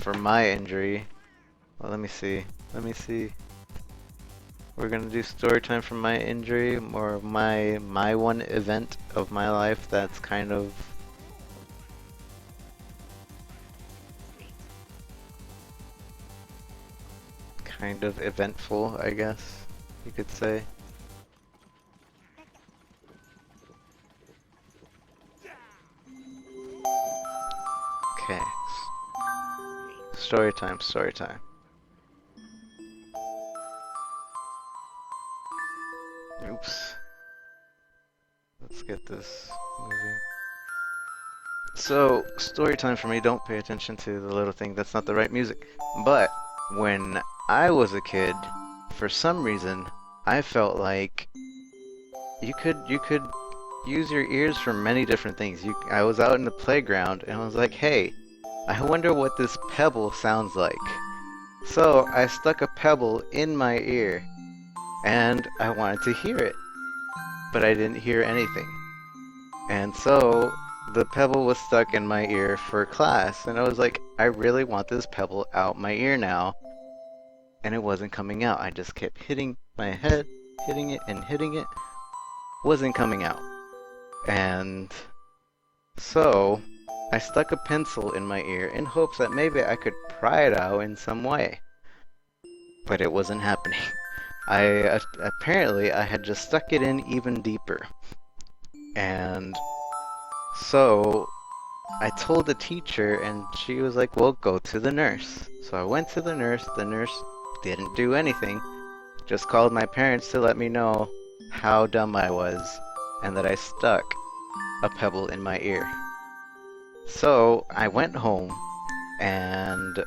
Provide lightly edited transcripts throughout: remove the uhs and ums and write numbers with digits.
for my injury. Well, let me see. Let me see. We're gonna do story time for my injury, or my one event of my life that's kind of eventful, I guess you could say. Okay. Story time, story time. Oops. Let's get this moving. So, story time for me, don't pay attention to the little thing, that's not the right music. But, when I was a kid, for some reason, I felt like you could use your ears for many different things. I was out in the playground and I was like, hey, I wonder what this pebble sounds like. So I stuck a pebble in my ear and I wanted to hear it, but I didn't hear anything. And so the pebble was stuck in my ear for class and I was like, I really want this pebble out my ear now. And it wasn't coming out. I just kept hitting my head, hitting it and hitting it. Wasn't coming out. And so I stuck a pencil in my ear in hopes that maybe I could pry it out in some way. But it wasn't happening. Apparently I had just stuck it in even deeper. And so I told the teacher and she was like, well, go to the nurse. So I went to the nurse didn't do anything, just called my parents to let me know how dumb I was and that I stuck a pebble in my ear. So I went home and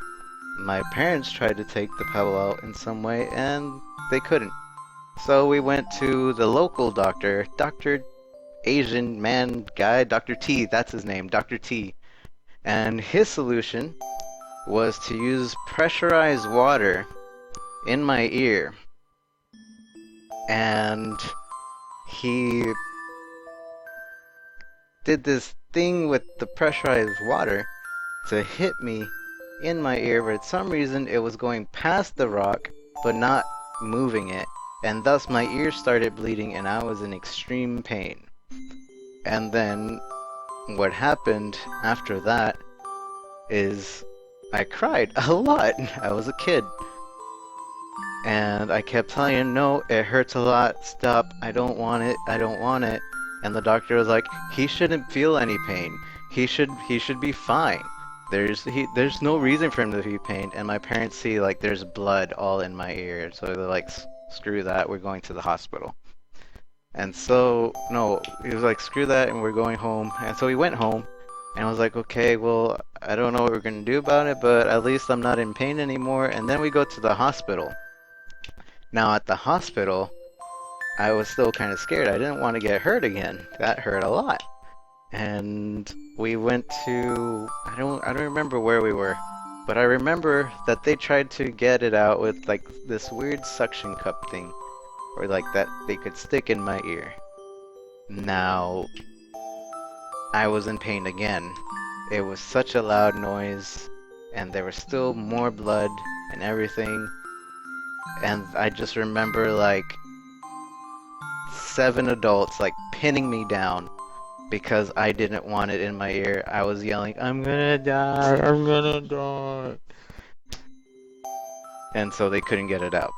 my parents tried to take the pebble out in some way and they couldn't. So we went to the local doctor, Dr. Asian man guy, Dr. T, that's his name, Dr. T. And his solution was to use pressurized water in my ear. And he did this thing with the pressurized water to hit me in my ear, but for some reason it was going past the rock but not moving it, and thus my ear started bleeding and I was in extreme pain. And then what happened after that is I cried a lot. I was a kid. And I kept telling him, no, it hurts a lot, stop, I don't want it, I don't want it. And the doctor was like, he shouldn't feel any pain. He should be fine. There's no reason for him to be pain. And my parents see like there's blood all in my ear, so they're like, screw that, we're going to the hospital. And so, no, he was like, screw that, and we're going home. And so we went home, and I was like, okay, well, I don't know what we're gonna do about it, but at least I'm not in pain anymore. And then we go to the hospital. Now at the hospital, I was still kind of scared. I didn't want to get hurt again. That hurt a lot. And we went to, I don't remember where we were, but I remember that they tried to get it out with like this weird suction cup thing, or like that they could stick in my ear. Now, I was in pain again. It was such a loud noise, and there was still more blood and everything. And I just remember like 7 adults like pinning me down because I didn't want it in my ear. I was yelling, I'm gonna die, I'm gonna die. And so they couldn't get it out.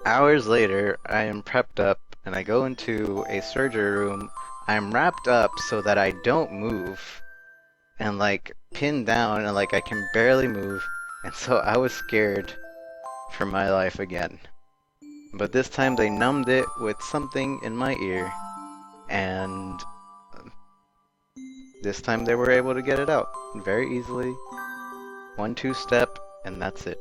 Hours later, I am prepped up and I go into a surgery room. I'm wrapped up so that I don't move and like pinned down and like I can barely move. And so I was scared for my life again. But this time they numbed it with something in my ear, and this time they were able to get it out very easily. 1-2 step, and that's it.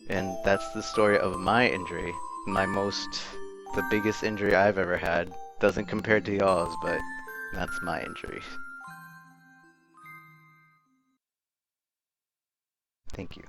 And that's the story of my injury. The biggest injury I've ever had. Doesn't compare to y'all's, but that's my injury. Thank you.